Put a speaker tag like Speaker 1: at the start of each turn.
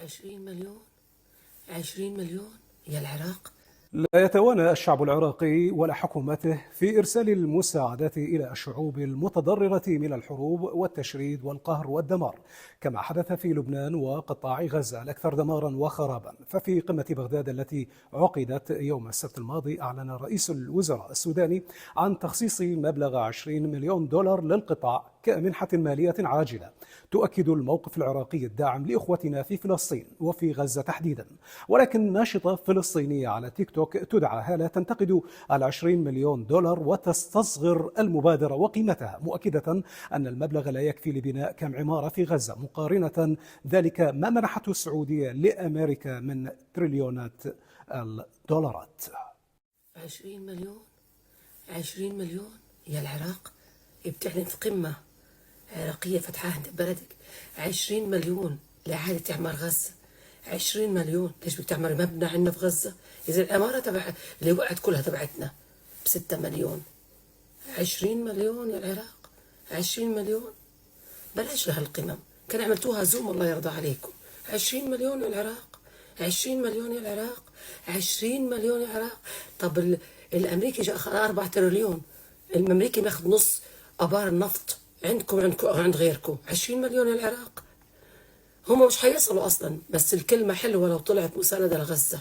Speaker 1: 20 مليون. 20 مليون يا العراق.
Speaker 2: لا يتوانى الشعب العراقي ولا حكومته في إرسال المساعدات إلى الشعوب المتضررة من الحروب والتشريد والقهر والدمار، كما حدث في لبنان وقطاع غزة الأكثر دمارا وخرابا. ففي قمة بغداد التي عقدت يوم السبت الماضي، أعلن رئيس الوزراء السوداني عن تخصيص مبلغ 20 مليون دولار للقطاع كمنحة مالية عاجلة تؤكد الموقف العراقي الداعم لإخوتنا في فلسطين وفي غزة تحديدا. ولكن ناشطة فلسطينية على تيك توك تدعى هالة تنتقد 20 مليون دولار وتستصغر المبادرة وقيمتها، مؤكدة أن المبلغ لا يكفي لبناء كم عمارة في غزة، مقارنة ذلك ما منحته السعودية لأمريكا من تريليونات الدولارات.
Speaker 1: 20 مليون. 20 مليون يا العراق. بتعلن في قمة عراقية فتحها انت ببلدك. 20 مليون لإعادة إعمار غزة. 20 مليون ليش بدك تعمر مبنى عندنا في غزة؟ إذا العمارة تبع اللي وقعت كلها تبعتنا ب6 مليون. 20 مليون يا العراق. 20 مليون. بلاش لهالقمم، كان عملتوها زوم الله يرضى عليكم. 20 مليون يا العراق. 20 مليون يا العراق. 20 مليون يا العراق. طب الأمريكي جاء أخذ 4 تريليون، الأمريكي ماخذ نص أبار النفط عندكم وعند غيركم. 20 مليون يا العراق. هم مش حيصلوا أصلا، بس الكلمة حلوة لو طلعت مساندة لغزة.